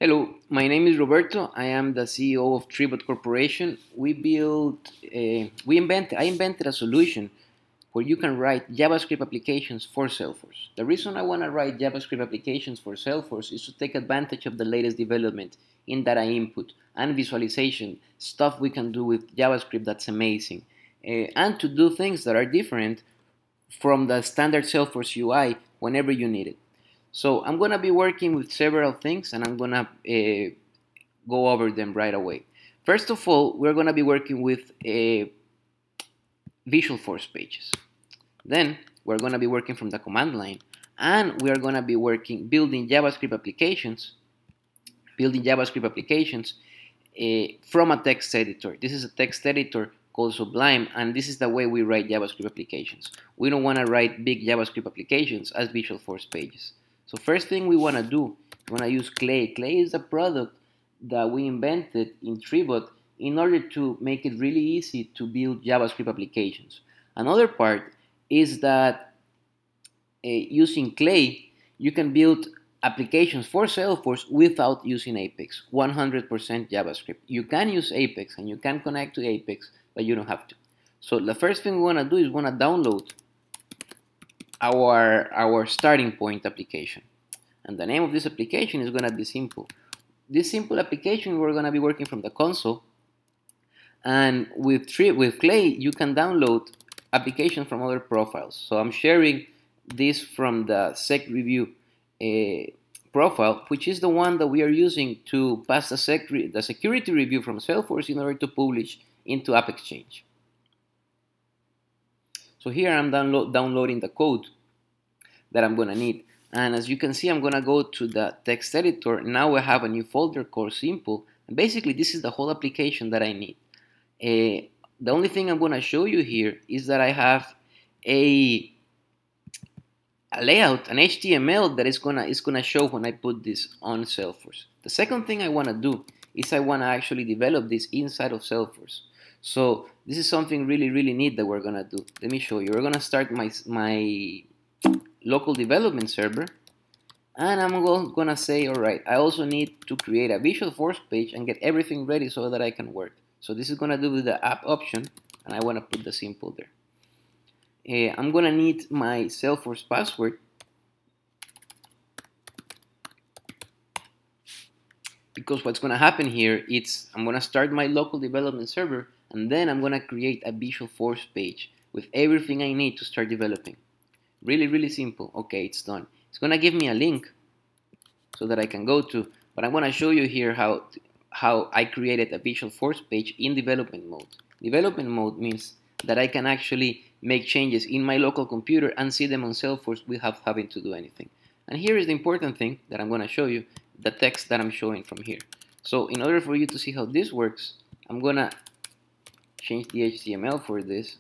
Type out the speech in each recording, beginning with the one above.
Hello, my name is Roberto. I am the CEO of CRUD Corporation. I invented a solution where you can write JavaScript applications for Salesforce. The reason I want to write JavaScript applications for Salesforce is to take advantage of the latest development in data input and visualization, stuff we can do with JavaScript that's amazing, and to do things that are different from the standard Salesforce UI whenever you need it. So I'm going to be working with several things and I'm going to go over them right away. First of all, we're going to be working with Visualforce pages. Then we're going to be working from the command line and we are going to be building JavaScript applications from a text editor. This is a text editor called Sublime, and this is the way we write JavaScript applications. We don't want to write big JavaScript applications as Visualforce pages. So first thing we want to do, we want to use Clay. Clay is a product that we invented in CRUD in order to make it really easy to build JavaScript applications. Another part is that using Clay, you can build applications for Salesforce without using Apex, 100% JavaScript. You can use Apex and you can connect to Apex, but you don't have to. So the first thing we want to do is we want to download our starting point application. And the name of this application is going to be simple. This simple application, we're going to be working from the console. And with Clay, you can download applications from other profiles. So I'm sharing this from the sec review profile, which is the one that we are using to pass the security review from Salesforce in order to publish into AppExchange. So here I'm downloading the code that I'm going to need. And as you can see, I'm going to go to the text editor. Now I have a new folder called Simple. And basically, this is the whole application that I need. The only thing I'm going to show you here is that I have a layout, an HTML that is gonna show when I put this on Salesforce. The second thing I want to do is I want to actually develop this inside of Salesforce. So this is something really neat that we're gonna do. Let me show you. We're gonna start my local development server, and I'm gonna say, all right, I also need to create a Visualforce page and get everything ready so that I can work. So this is gonna do with the app option, and I want to put the simple there. I'm gonna need my Salesforce password, because what's gonna happen here is I'm gonna start my local development server and then I'm gonna create a Visualforce page with everything I need to start developing. Really simple. Okay, it's done. It's gonna give me a link so that I can go to, but I'm gonna show you here how I created a Visualforce page in development mode. Development mode means that I can actually make changes in my local computer and see them on Salesforce without having to do anything. And here is the important thing that I'm going to show you, the text that I'm showing from here. So in order for you to see how this works, I'm going to change the HTML for this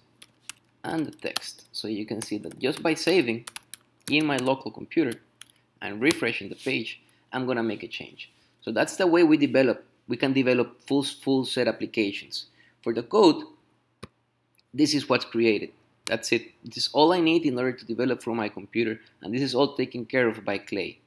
and the text. So you can see that just by saving in my local computer and refreshing the page, I'm going to make a change. So that's the way we develop. We can develop full set applications. For the code, this is what's created. That's it. This is all I need in order to develop from my computer, and this is all taken care of by Clay.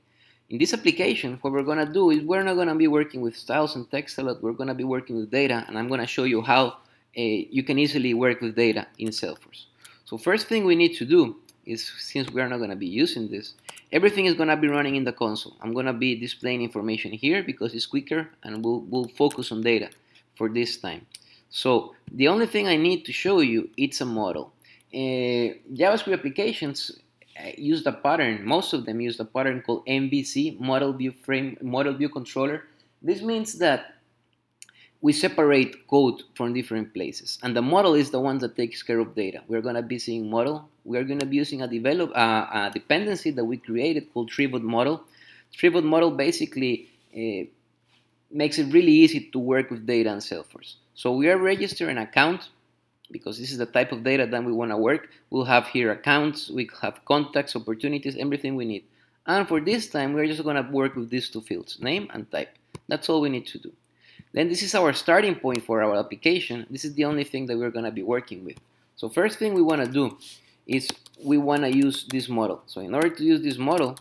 In this application, what we're going to do is we're not going to be working with styles and text a lot. We're going to be working with data, and I'm going to show you how you can easily work with data in Salesforce. So first thing we need to do is, since we're not going to be using this, everything is going to be running in the console. I'm going to be displaying information here because it's quicker, and we'll focus on data for this time. So the only thing I need to show you, it's a model. JavaScript applications use the pattern. Most of them use the pattern called MVC, Model View Controller. This means that we separate code from different places, and the model is the one that takes care of data. We're going to be seeing model. We're going to be using a dependency that we created called CRUD model. CRUD model basically makes it really easy to work with data in Salesforce. So we are registering an account because this is the type of data that we want to work. We'll have here accounts, we have contacts, opportunities, everything we need. And for this time, we're just going to work with these two fields, name and type. That's all we need to do. Then this is our starting point for our application. This is the only thing that we're going to be working with. So first thing we want to do is we want to use this model. So in order to use this model,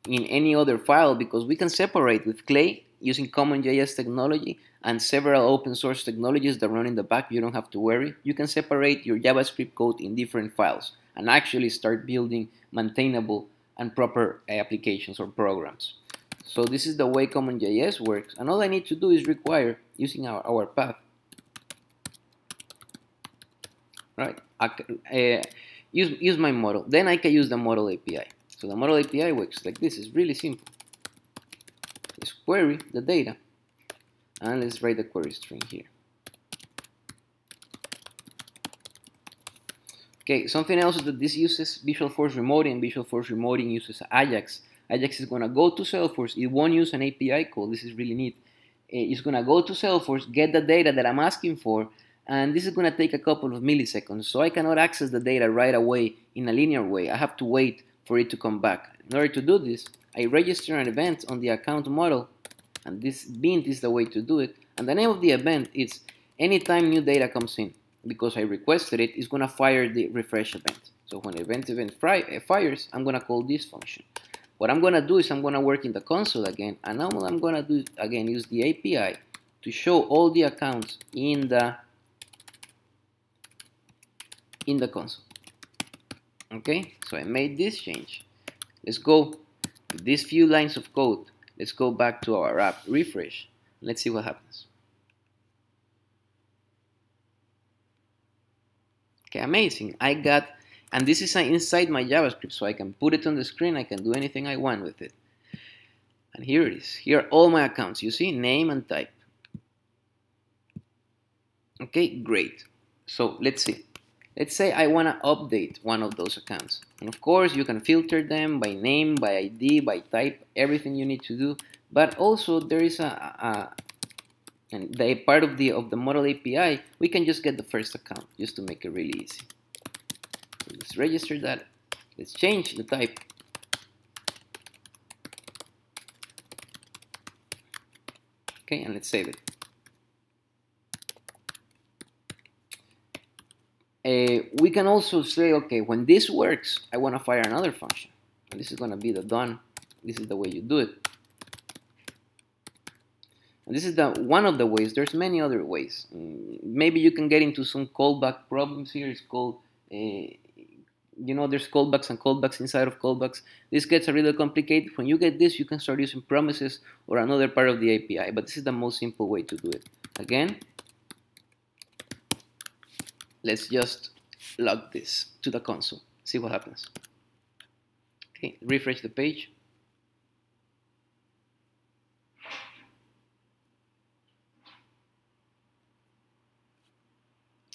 in any other file, because we can separate with Clay using CommonJS technology and several open source technologies that run in the back. You don't have to worry. You can separate your JavaScript code in different files and actually start building maintainable and proper applications or programs. So this is the way CommonJS works, and all I need to do is require using our path. Right? Use my model. Then I can use the model API. So the model API works like this. It's really simple. Let's query the data, and let's write the query string here. Okay, something else is that this uses Visualforce remoting. Visualforce remoting uses Ajax. Ajax is going to go to Salesforce. It won't use an API call. This is really neat. It's going to go to Salesforce, get the data that I'm asking for, and this is going to take a couple of milliseconds. So I cannot access the data right away in a linear way. I have to wait for it to come back. In order to do this, I register an event on the account model, and this bint is the way to do it. And the name of the event is anytime new data comes in. Because I requested it, it's going to fire the refresh event. So when event fires, I'm going to call this function. What I'm going to do is I'm going to work in the console again, and now I'm going to do again use the API to show all the accounts in the console. Okay, so I made this change. Let's go with these few lines of code. Let's go back to our app, refresh. Let's see what happens. Okay, amazing. I got, and this is inside my JavaScript, so I can put it on the screen. I can do anything I want with it. And here it is. Here are all my accounts. You see, name and type. Okay, great. So let's see. Let's say I want to update one of those accounts. And of course, you can filter them by name, by ID, by type, everything you need to do. But also, there is and the part of the model API, we can just get the first account just to make it really easy. So let's register that. Let's change the type. Okay, and let's save it. We can also say, okay, when this works, I want to fire another function. And this is going to be the done. This is the way you do it. And this is one of the ways. There's many other ways. Maybe you can get into some callback problems here. It's called, there's callbacks and callbacks inside of callbacks. This gets a little complicated. When you get this, you can start using promises or another part of the API. But this is the most simple way to do it. Again, let's just log this to the console. See what happens. Okay, refresh the page.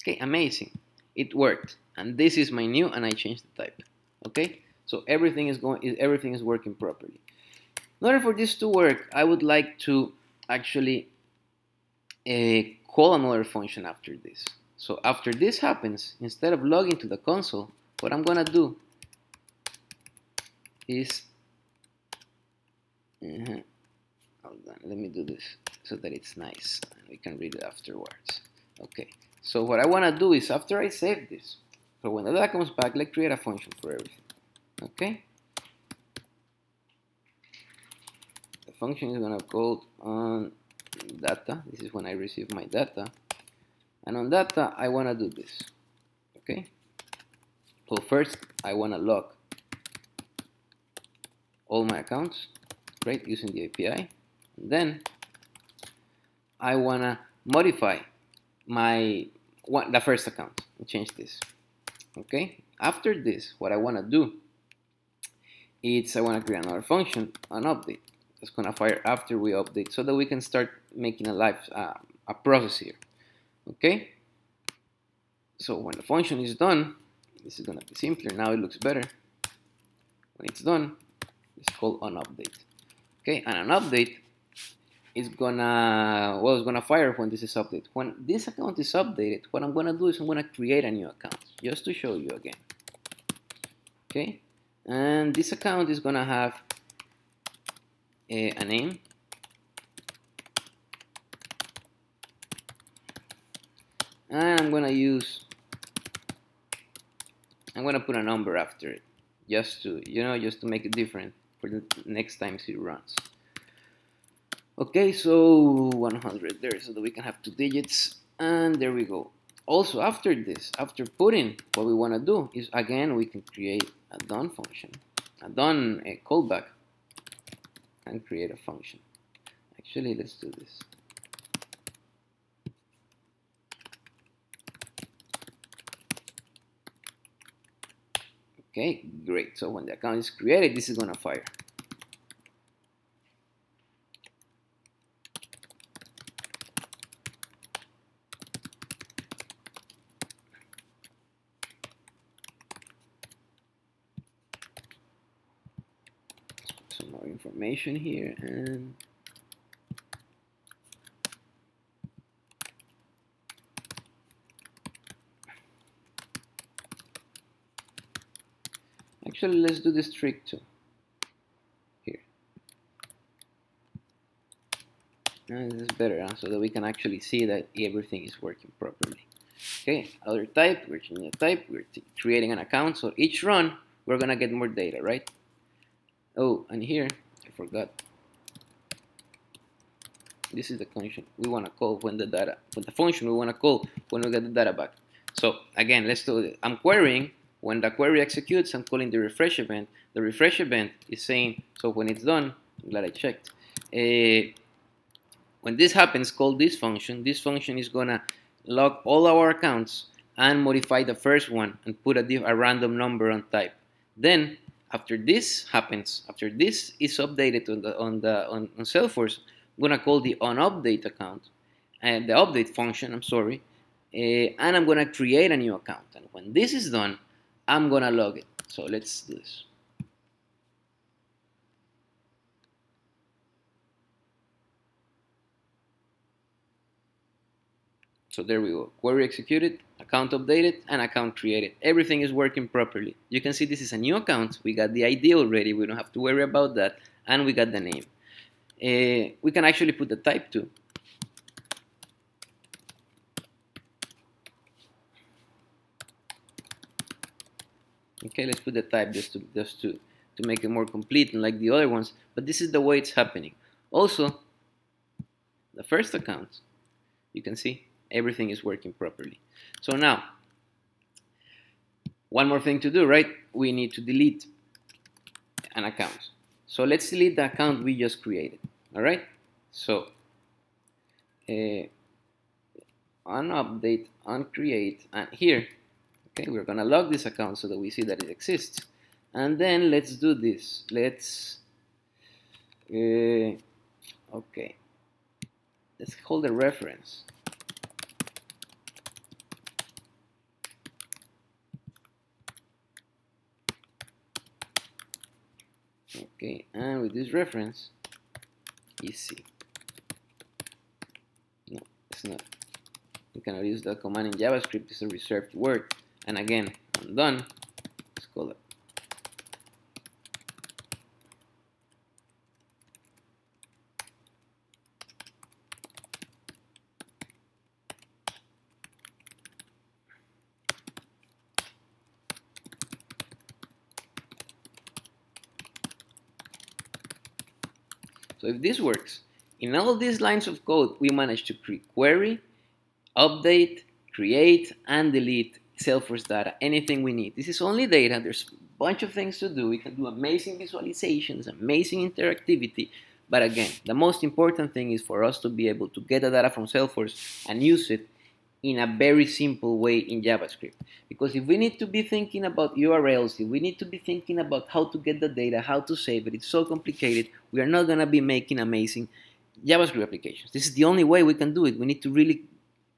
Okay, amazing. It worked. And this is my new, and I changed the type. Okay? So everything is working properly. In order for this to work, I would like to actually call another function after this. So after this happens, instead of logging to the console, what I'm gonna do is hold on, let me do this so that it's nice and we can read it afterwards. Okay. So what I want to do is, after I save this, so when the data comes back, let's create a function for everything. Okay? The function is going to call on data. This is when I receive my data. And on data, I want to do this. Okay? So first, I want to log all my accounts, right, using the API. And then, I want to modify the first account and change this. Okay, after this, what I want to do is I want to create another function, an update. It's going to fire after we update so that we can start making a process here. Okay, so when the function is done, this is going to be simpler. Now it looks better. When it's done, it's called on update. Okay, and an update is gonna fire when this is updated. When this account is updated, what I'm gonna do is I'm gonna create a new account just to show you again. Okay, and this account is gonna have a name, and I'm gonna put a number after it, just to make it different. for the next times it runs. Okay, so 100 there, so that we can have 2 digits, and there we go. Also, after this, after putting what we want to do, is again we can create a done function, a done callback, and create a function. Actually, let's do this. Okay, great. So when the account is created, this is gonna fire. Some more information here, and actually let's do this trick too. Here. And this is better, so that we can actually see that everything is working properly. Okay, other type, we're changing the type, we're creating an account, so each run we're gonna get more data, right? Oh, and here I forgot. This is the function we want to call when the function we want to call when we get the data back. So again, let's do it. I'm querying. When the query executes, I'm calling the refresh event. The refresh event is saying, so when it's done, I'm glad I checked. When this happens, call this function. This function is gonna log all our accounts and modify the first one and put a random number on type. Then after this happens, after this is updated on Salesforce, I'm gonna call the onUpdate account and the update function. I'm sorry, and I'm gonna create a new account. And when this is done, I'm gonna log it. So let's do this. So there we go. Query executed, account updated, and account created. Everything is working properly. You can see this is a new account. We got the ID already. We don't have to worry about that. And we got the name. We can actually put the type too. Okay, let's put the type just to make it more complete and like the other ones. But this is the way it's happening. Also, the first account, you can see everything is working properly. So now, one more thing to do, right? We need to delete an account. So let's delete the account we just created. All right. So on update, on create, and here, okay, we're gonna log this account so that we see that it exists. And then let's do this. Let's okay. Let's hold a reference. Okay, and with this reference, easy. No, it's not. You cannot use that command in JavaScript. It's a reserved word. And again, I'm done. Let's call it. So if this works, in all these lines of code, we managed to query, update, create, and delete Salesforce data, anything we need. This is only data. There's a bunch of things to do. We can do amazing visualizations, amazing interactivity. But again, the most important thing is for us to be able to get the data from Salesforce and use it in a very simple way in JavaScript. Because if we need to be thinking about URLs, if we need to be thinking about how to get the data, how to save it, it's so complicated, we are not going to be making amazing JavaScript applications. This is the only way we can do it. We need to really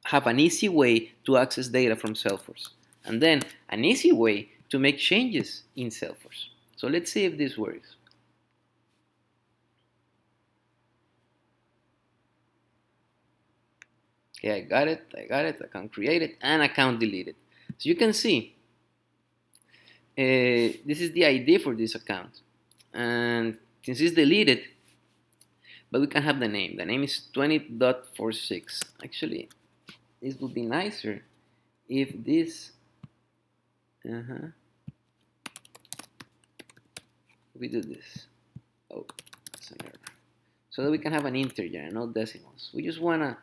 have an easy way to access data from Salesforce. And then an easy way to make changes in Salesforce. So let's see if this works. Okay, I got it, account created, and account deleted. So you can see, this is the ID for this account. And since it's deleted, but we can have the name. The name is 20.46. Actually, this would be nicer if this, we do this. Oh, that's an error. So that we can have an integer and no decimals. We just want to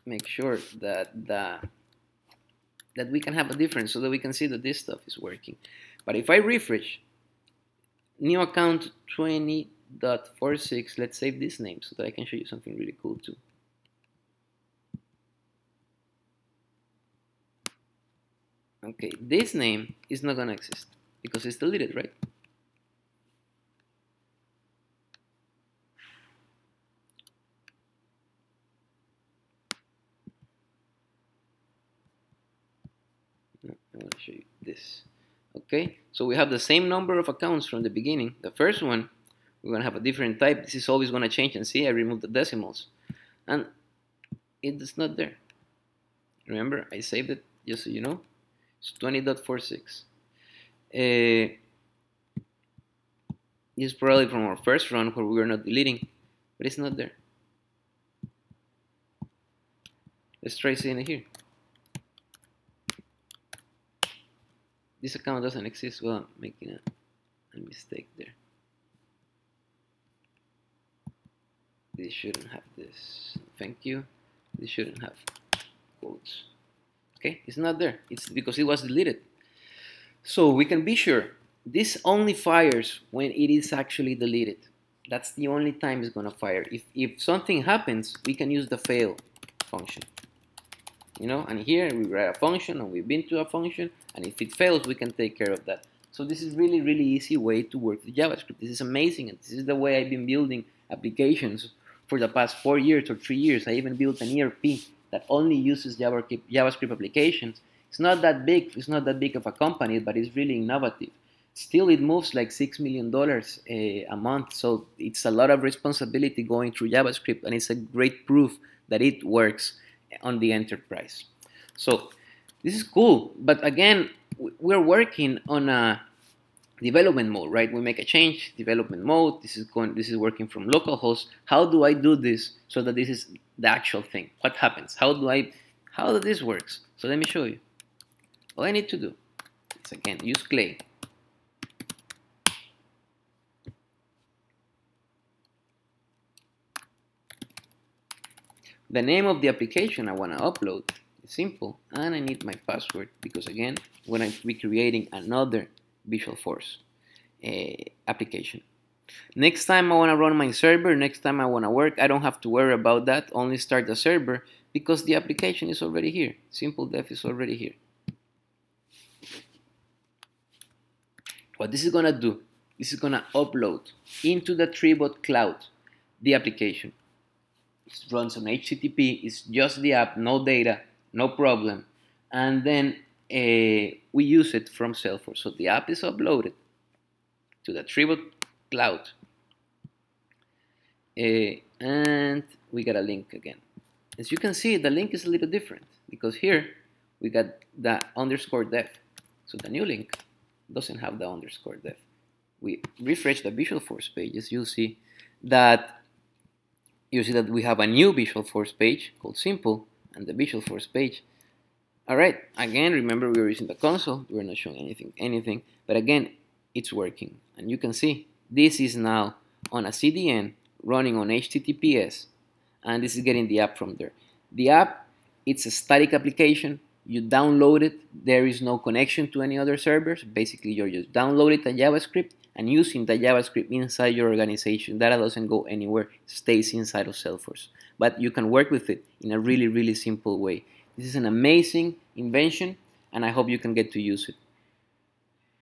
make sure that that we can have a difference so that we can see that this stuff is working. But if I refresh, new account 20.46, let's save this name so that I can show you something really cool too. Okay, this name is not gonna exist because it's deleted, right? No, I want to show you this. Okay, so we have the same number of accounts from the beginning. The first one, we're gonna have a different type. This is always gonna change, and see, I removed the decimals, and it is not there. Remember, I saved it just so you know. It's 20.46. This is probably from our first run where we were not deleting, but it's not there. Let's try seeing it here. This account doesn't exist. Well, I'm making a mistake there. This shouldn't have this. Thank you. This shouldn't have quotes. Okay, it's not there. It's because it was deleted. So we can be sure this only fires when it is actually deleted. That's the only time it's gonna fire. If something happens, we can use the fail function. You know, and here we write a function and we've been to a function, and if it fails, we can take care of that. So this is really, really easy way to work with JavaScript. This is amazing, and this is the way I've been building applications for the past 4 years or 3 years. I even built an ERP that only uses JavaScript applications. It's not that big. It's not that big of a company, but it's really innovative. Still, it moves like $6 million a month, so it's a lot of responsibility going through JavaScript, and it's a great proof that it works on the enterprise. So this is cool, but again, we're working on a development mode, right? We make a change, development mode. This is working from localhost. How do I do this so that this is the actual thing? What happens? How does this works? So let me show you. All I need to do is again use Clay. The name of the application I want to upload is simple, and I need my password because again, when I'm recreating another Visualforce application. Next time I want to run my server, next time I want to work, I don't have to worry about that. Only start the server because the application is already here. Simple def is already here. What this is going to do, this is going to upload into the Tribot cloud the application. It runs on HTTP, it's just the app, no data, no problem. And then we use it from Salesforce. So the app is uploaded to the Tribot cloud. And we got a link again. As you can see, the link is a little different because here we got the _dev. So the new link doesn't have the _dev. We refresh the Visualforce pages, you'll see that we have a new Visualforce page called Simple and the Visualforce page. Alright, again, remember we were using the console, we were not showing anything, but again, it's working. And you can see, this is now on a CDN running on HTTPS, and this is getting the app from there. The app, it's a static application, you download it, there is no connection to any other servers, basically you're just downloading the JavaScript and using the JavaScript inside your organization. Data doesn't go anywhere, it stays inside of Salesforce. But you can work with it in a really, really simple way. This is an amazing invention, and I hope you can get to use it.